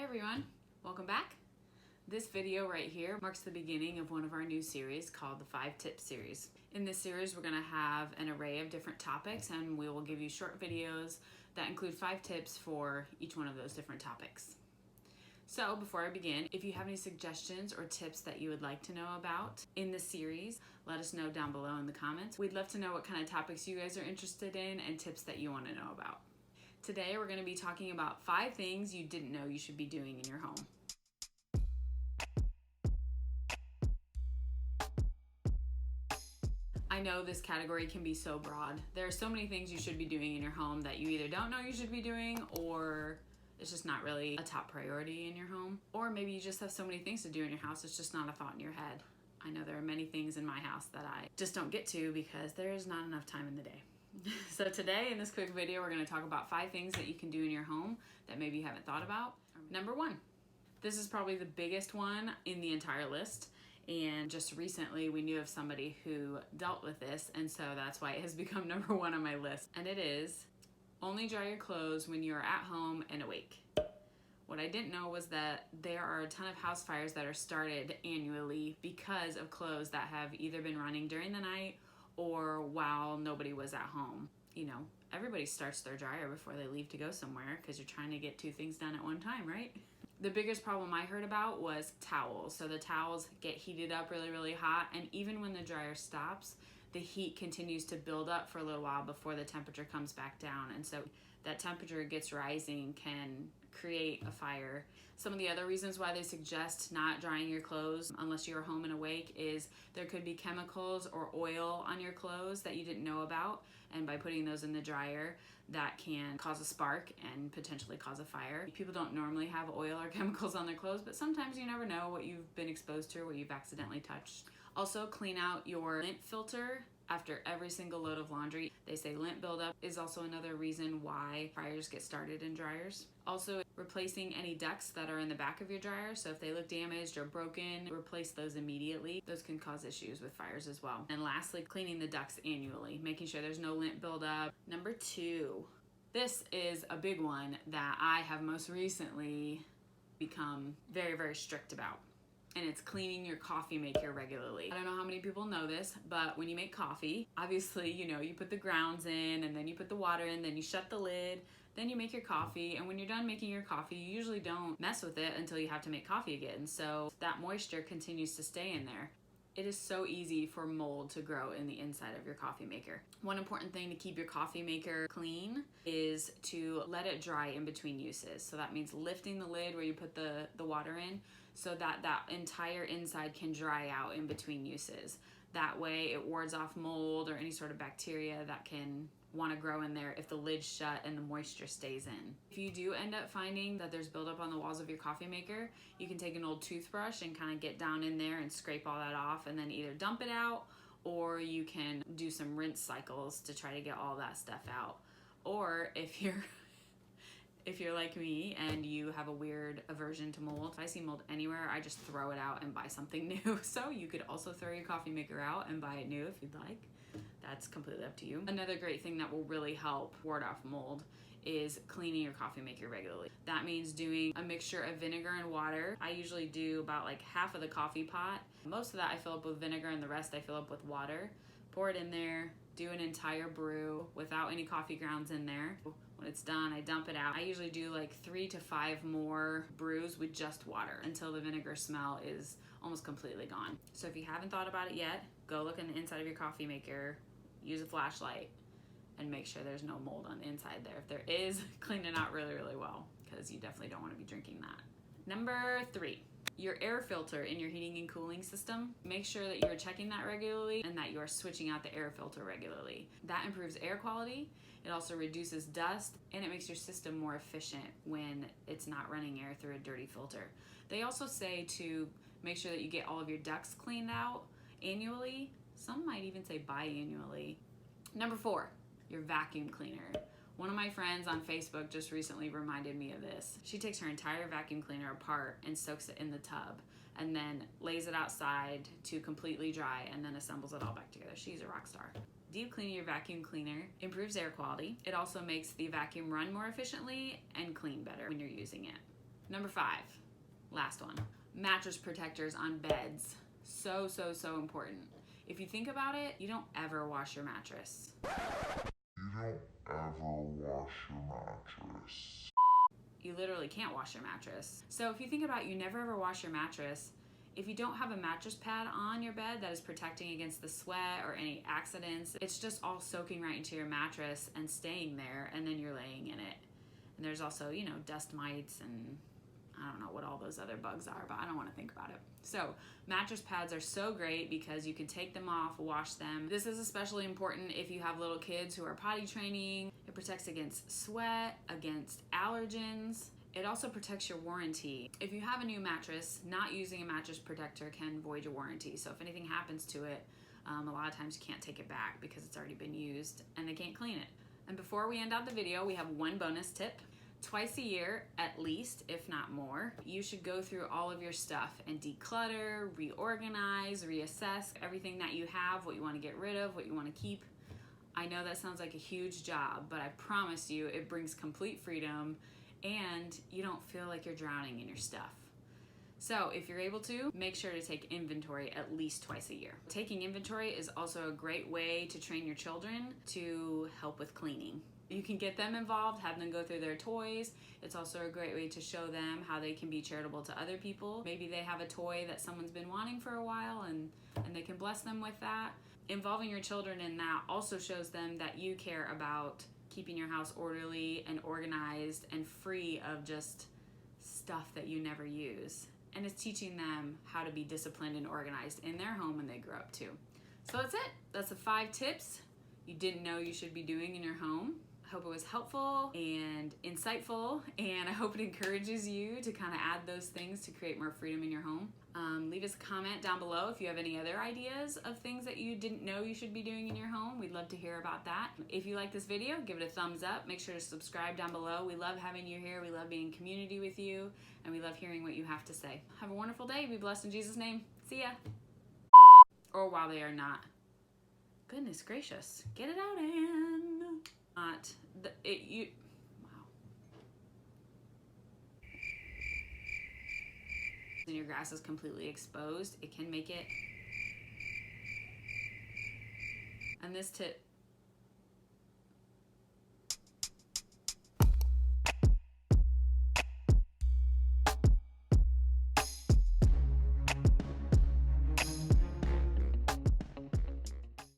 everyone, welcome back. This video right here marks the beginning of one of our new series called the 5 Tips series. In this series we're going to have an array of different topics and we will give you short videos that include 5 tips for each one of those different topics. So before I begin, if you have any suggestions or tips that you would like to know about in this series, let us know down below in the comments. We'd love to know what kind of topics you guys are interested in and tips that you want to know about. Today we're going to be talking about 5 things you didn't know you should be doing in your home. I know this category can be so broad. There are so many things you should be doing in your home that you either don't know you should be doing, or it's just not really a top priority in your home. Or maybe you just have so many things to do in your house, it's just not a thought in your head. I know there are many things in my house that I just don't get to because there is not enough time in the day. So today in this quick video, we're going to talk about 5 things that you can do in your home that maybe you haven't thought about. Number 1. This is probably the biggest one in the entire list. And just recently we knew of somebody who dealt with this, and so that's why it has become number 1 on my list. And it is only dry your clothes when you are at home and awake. What I didn't know was that there are a ton of house fires that are started annually because of clothes that have either been running during the night or while nobody was at home. You know, everybody starts their dryer before they leave to go somewhere because you're trying to get 2 things done at one time, right? The biggest problem I heard about was towels. So the towels get heated up really, really hot, and even when the dryer stops, the heat continues to build up for a little while before the temperature comes back down. And so that temperature gets rising can create a fire. Some of the other reasons why they suggest not drying your clothes unless you're home and awake is there could be chemicals or oil on your clothes that you didn't know about, and by putting those in the dryer that can cause a spark and potentially cause a fire. People don't normally have oil or chemicals on their clothes, but sometimes you never know what you've been exposed to or what you've accidentally touched. Also, clean out your lint filter after every single load of laundry. They say lint buildup is also another reason why fires get started in dryers. Also, replacing any ducts that are in the back of your dryer. So if they look damaged or broken, replace those immediately. Those can cause issues with fires as well. And lastly, cleaning the ducts annually, making sure there's no lint buildup. Number 2, this is a big one that I have most recently become very, very strict about. And it's cleaning your coffee maker regularly. I don't know how many people know this, but when you make coffee, obviously, you put the grounds in and then you put the water in, then you shut the lid, then you make your coffee. And when you're done making your coffee, you usually don't mess with it until you have to make coffee again. So that moisture continues to stay in there. It is so easy for mold to grow in the inside of your coffee maker. One important thing to keep your coffee maker clean is to let it dry in between uses. So that means lifting the lid where you put the water in so that that entire inside can dry out in between uses. That way it wards off mold or any sort of bacteria that can want to grow in there if the lid's shut and the moisture stays in. If you do end up finding that there's buildup on the walls of your coffee maker, you can take an old toothbrush and kind of get down in there and scrape all that off, and then either dump it out or you can do some rinse cycles to try to get all that stuff out. Or if you're like me and you have a weird aversion to mold, if I see mold anywhere, I just throw it out and buy something new. So you could also throw your coffee maker out and buy it new if you'd like. That's completely up to you. Another great thing that will really help ward off mold is cleaning your coffee maker regularly. That means doing a mixture of vinegar and water. I usually do about like half of the coffee pot. Most of that I fill up with vinegar and the rest I fill up with water. Pour it in there, do an entire brew without any coffee grounds in there. When it's done, I dump it out. I usually do like 3 to 5 more brews with just water until the vinegar smell is almost completely gone. So if you haven't thought about it yet, go look in the inside of your coffee maker, use a flashlight, and make sure there's no mold on the inside there. If there is, clean it out really, really well, because you definitely don't want to be drinking that. Number 3. Your air filter in your heating and cooling system. Make sure that you're checking that regularly and that you are switching out the air filter regularly. That improves air quality, it also reduces dust, and it makes your system more efficient when it's not running air through a dirty filter. They also say to make sure that you get all of your ducts cleaned out annually. Some might even say biannually. Number 4, your vacuum cleaner. One of my friends on Facebook just recently reminded me of this. She takes her entire vacuum cleaner apart and soaks it in the tub and then lays it outside to completely dry and then assembles it all back together. She's a rock star. Deep cleaning your vacuum cleaner improves air quality. It also makes the vacuum run more efficiently and clean better when you're using it. Number 5, last one, mattress protectors on beds. So important. If you think about it, you don't ever wash your mattress. You literally can't wash your mattress. So if you think about it, you never ever wash your mattress. If you don't have a mattress pad on your bed that is protecting against the sweat or any accidents, it's just all soaking right into your mattress and staying there, and then you're laying in it. And there's also, you know, dust mites and I don't know what all those other bugs are, but I don't want to think about it. So mattress pads are so great because you can take them off, wash them. This is especially important if you have little kids who are potty training. It protects against sweat, against allergens. It also protects your warranty. If you have a new mattress, not using a mattress protector can void your warranty. So if anything happens to it, a lot of times you can't take it back because it's already been used and they can't clean it. And before we end out the video, we have one bonus tip. Twice a year, at least, if not more, you should go through all of your stuff and declutter, reorganize, reassess everything that you have, what you want to get rid of, what you want to keep. I know that sounds like a huge job, but I promise you it brings complete freedom and you don't feel like you're drowning in your stuff. So if you're able to, make sure to take inventory at least twice a year. Taking inventory is also a great way to train your children to help with cleaning. You can get them involved, have them go through their toys. It's also a great way to show them how they can be charitable to other people. Maybe they have a toy that someone's been wanting for a while and they can bless them with that. Involving your children in that also shows them that you care about keeping your house orderly and organized and free of just stuff that you never use. And it's teaching them how to be disciplined and organized in their home when they grow up too. So that's it. That's the 5 tips you didn't know you should be doing in your home. I hope it was helpful and insightful, and I hope it encourages you to kind of add those things to create more freedom in your home. Leave us a comment down below if you have any other ideas of things that you didn't know you should be doing in your home. We'd love to hear about that. If you like this video, give it a thumbs up. Make sure to subscribe down below. We love having you here. We love being in community with you, and we love hearing what you have to say. Have a wonderful day. Be blessed in Jesus' name. See ya. Or while they are not. Goodness gracious. Get it out, Anne. Wow. And your grass is completely exposed, it can make it. And this tip